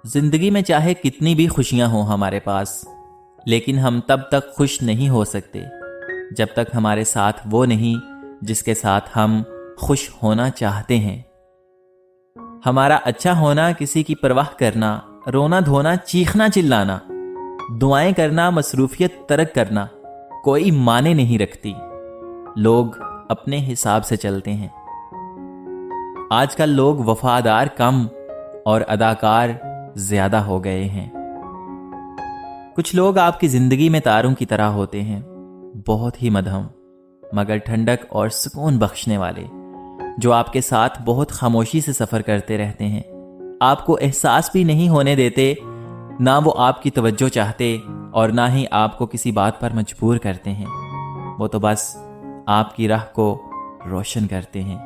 जिंदगी में चाहे कितनी भी खुशियां हों हमारे पास, लेकिन हम तब तक खुश नहीं हो सकते जब तक हमारे साथ वो नहीं जिसके साथ हम खुश होना चाहते हैं। हमारा अच्छा होना, किसी की परवाह करना, रोना धोना, चीखना चिल्लाना, दुआएं करना, मसरूफियत तरक करना कोई माने नहीं रखती। लोग अपने हिसाब से चलते हैं। आजकल लोग वफादार कम और अदाकार ज्यादा हो गए हैं। कुछ लोग आपकी जिंदगी में तारों की तरह होते हैं, बहुत ही मध्यम मगर ठंडक और सुकून बख्शने वाले, जो आपके साथ बहुत खामोशी से सफर करते रहते हैं। आपको एहसास भी नहीं होने देते, ना वो आपकी तवज्जो चाहते और ना ही आपको किसी बात पर मजबूर करते हैं। वो तो बस आपकी राह को रोशन करते हैं।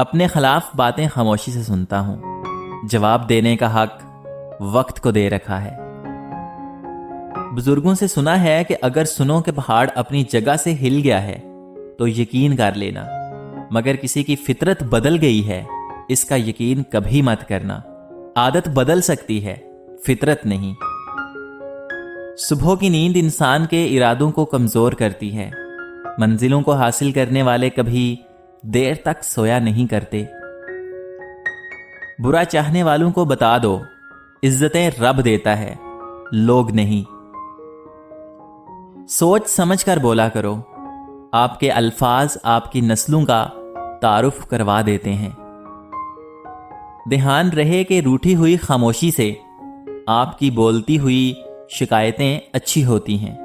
अपने खिलाफ बातें खामोशी से सुनता हूं, जवाब देने का हक वक्त को दे रखा है। बुजुर्गों से सुना है कि अगर सुनो कि पहाड़ अपनी जगह से हिल गया है तो यकीन कर लेना, मगर किसी की फितरत बदल गई है इसका यकीन कभी मत करना। आदत बदल सकती है, फितरत नहीं। सुबह की नींद इंसान के इरादों को कमजोर करती है। मंजिलों को हासिल करने वाले कभी देर तक सोया नहीं करते। बुरा चाहने वालों को बता दो, इज्जतें रब देता है, लोग नहीं। सोच समझ कर बोला करो, आपके अल्फाज आपकी नस्लों का तारुफ करवा देते हैं। ध्यान रहे कि रूठी हुई खामोशी से आपकी बोलती हुई शिकायतें अच्छी होती हैं।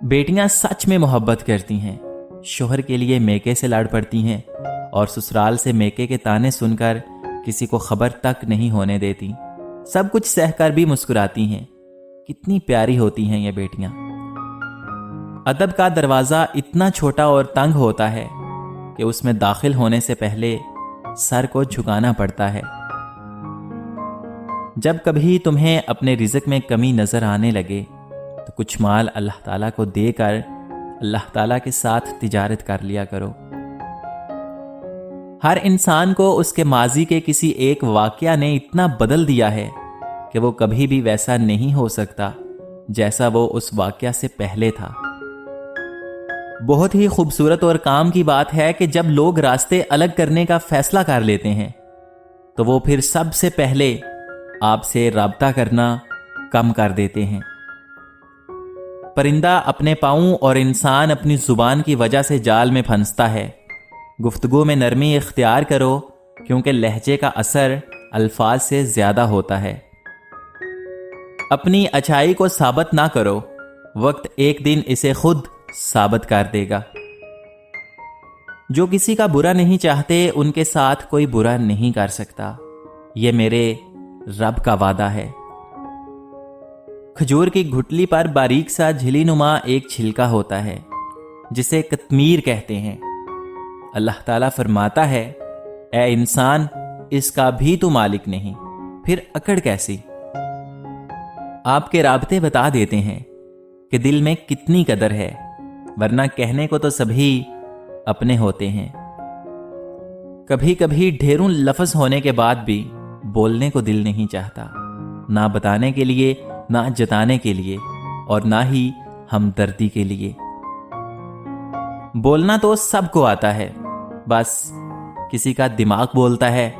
बेटियां सच में मोहब्बत करती हैं, शोहर के लिए मेके से लड़ पड़ती हैं और ससुराल से मेके के ताने सुनकर किसी को खबर तक नहीं होने देती। सब कुछ सहकर भी मुस्कुराती हैं। कितनी प्यारी होती हैं ये बेटियां। अदब का दरवाजा इतना छोटा और तंग होता है कि उसमें दाखिल होने से पहले सर को झुकाना पड़ता है। जब कभी तुम्हें अपने रिज़्क में कमी नजर आने लगे तो कुछ माल अल्लाह ताला को देकर अल्लाह ताला के साथ तिजारत कर लिया करो। हर इंसान को उसके माजी के किसी एक वाकया ने इतना बदल दिया है कि वो कभी भी वैसा नहीं हो सकता जैसा वो उस वाकया से पहले था। बहुत ही खूबसूरत और काम की बात है कि जब लोग रास्ते अलग करने का फैसला कर लेते हैं तो वो फिर सबसे पहले आपसे राब्ता करना कम कर देते हैं। परिंदा अपने पाँव और इंसान अपनी जुबान की वजह से जाल में फंसता है। गुफ्तगू में नरमी इख्तियार करो, क्योंकि लहजे का असर अल्फाज से ज्यादा होता है। अपनी अच्छाई को साबित ना करो, वक्त एक दिन इसे खुद साबित कर देगा। जो किसी का बुरा नहीं चाहते उनके साथ कोई बुरा नहीं कर सकता, ये मेरे रब का वादा है। खजूर की घुटली पर बारीक सा झिली नुमा एक छिलका होता है जिसे कत्मीर कहते हैं। अल्लाह ताला फरमाता है, ए इंसान, इसका भी तू मालिक नहीं, फिर अकड़ कैसी। आपके राबते बता देते हैं कि दिल में कितनी कदर है, वरना कहने को तो सभी अपने होते हैं। कभी कभी ढेरों लफ्ज होने के बाद भी बोलने को दिल नहीं चाहता, ना बताने के लिए, ना जताने के लिए और ना ही हमदर्दी के लिए। बोलना तो सबको आता है, बस किसी का दिमाग बोलता है,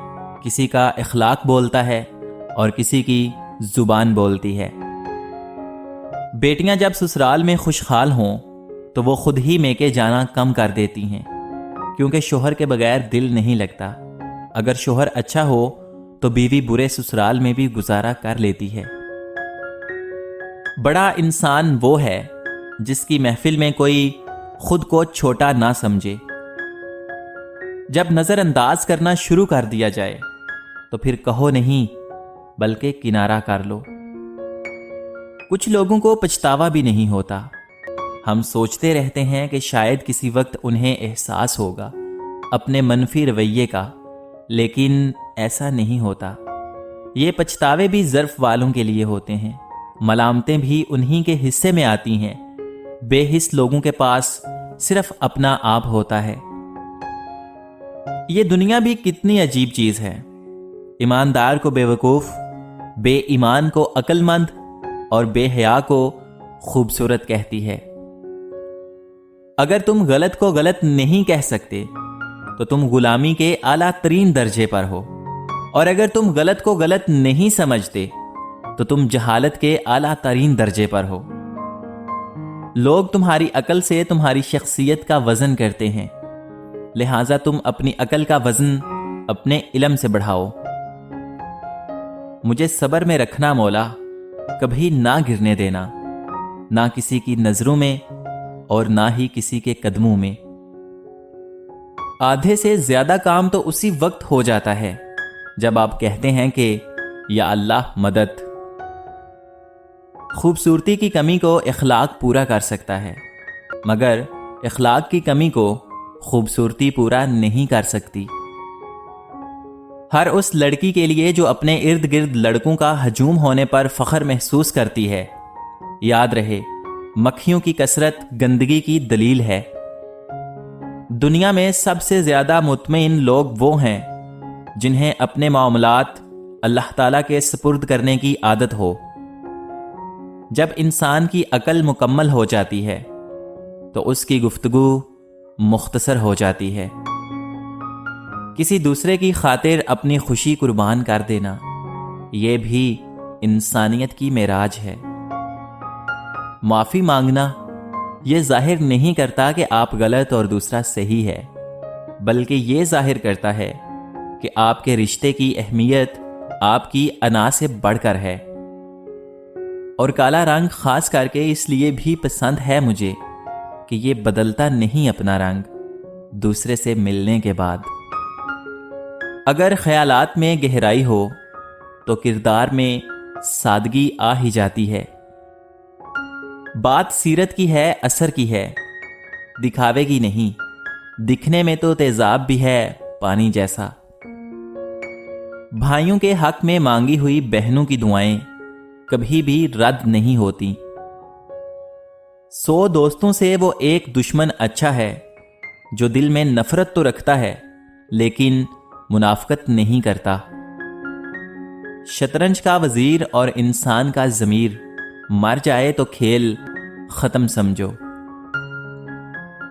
किसी का इखलाक बोलता है और किसी की जुबान बोलती है। बेटियां जब ससुराल में खुशहाल हों तो वो खुद ही मेके जाना कम कर देती हैं, क्योंकि शोहर के बगैर दिल नहीं लगता। अगर शोहर अच्छा हो तो बीवी बुरे ससुराल में भी गुजारा कर लेती है। बड़ा इंसान वो है जिसकी महफिल में कोई खुद को छोटा ना समझे। जब नजरअंदाज करना शुरू कर दिया जाए तो फिर कहो नहीं, बल्कि किनारा कर लो। कुछ लोगों को पछतावा भी नहीं होता। हम सोचते रहते हैं कि शायद किसी वक्त उन्हें एहसास होगा अपने मनफी रवैये का, लेकिन ऐसा नहीं होता। ये पछतावे भी ज़र्फ वालों के लिए होते हैं, मलामतें भी उन्हीं के हिस्से में आती हैं। बेहिस लोगों के पास सिर्फ अपना आप होता है। ये दुनिया भी कितनी अजीब चीज है। ईमानदार को बेवकूफ़, बे ईमान को अक्लमंद और बेहया को खूबसूरत कहती है। अगर तुम गलत को गलत नहीं कह सकते तो तुम गुलामी के आला तरीन दर्जे पर हो, और अगर तुम गलत को गलत नहीं समझते तो तुम जहालत के आला तरीन दर्जे पर हो। लोग तुम्हारी अकल से तुम्हारी शख्सियत का वजन करते हैं, लिहाजा तुम अपनी अकल का वजन अपने इल्म से बढ़ाओ। मुझे सब्र में रखना मौला, कभी ना गिरने देना, ना किसी की नजरों में और ना ही किसी के कदमों में। आधे से ज्यादा काम तो उसी वक्त हो जाता है जब आप कहते हैं कि या अल्लाह मदद। खूबसूरती की कमी को इखलाक पूरा कर सकता है, मगर इखलाक की कमी को खूबसूरती पूरा नहीं कर सकती। हर उस लड़की के लिए जो अपने इर्द गिर्द लड़कों का हजूम होने पर फख्र महसूस करती है, याद रहे मक्खियों की कसरत गंदगी की दलील है। दुनिया में सबसे ज्यादा मुतमईन लोग वो हैं जिन्हें अपने मामलात अल्लाह ताला के सुपुर्द करने की आदत हो। जब इंसान की अकल मुकम्मल हो जाती है तो उसकी गुफ्तगू मुख्तसर हो जाती है। किसी दूसरे की खातिर अपनी खुशी कुर्बान कर देना, यह भी इंसानियत की मेराज है। माफ़ी मांगना यह जाहिर नहीं करता कि आप गलत और दूसरा सही है, बल्कि यह जाहिर करता है कि आपके रिश्ते की अहमियत आपकी अना से बढ़कर है। और काला रंग खास करके इसलिए भी पसंद है मुझे कि ये बदलता नहीं अपना रंग दूसरे से मिलने के बाद। अगर ख्यालात में गहराई हो तो किरदार में सादगी आ ही जाती है। बात सीरत की है, असर की है, दिखावे की नहीं। दिखने में तो तेजाब भी है पानी जैसा। भाइयों के हक में मांगी हुई बहनों की दुआएं कभी भी रद्द नहीं होती। 100 दोस्तों से वो एक दुश्मन अच्छा है जो दिल में नफरत तो रखता है लेकिन मुनाफकत नहीं करता। शतरंज का वजीर और इंसान का ज़मीर मर जाए तो खेल खत्म समझो।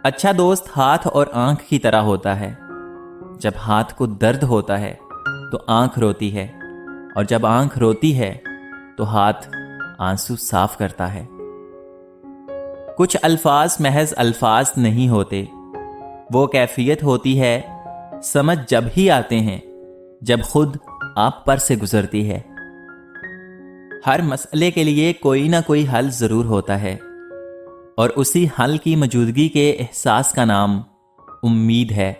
अच्छा दोस्त हाथ और आंख की तरह होता है। जब हाथ को दर्द होता है तो आंख रोती है, और जब आंख रोती है तो हाथ आंसू साफ करता है। कुछ अल्फाज महज अल्फाज नहीं होते, वो कैफियत होती है समझ जब ही आते हैं जब खुद आप पर से गुजरती है। हर मसले के लिए कोई ना कोई हल जरूर होता है, और उसी हल की मौजूदगी के एहसास का नाम उम्मीद है।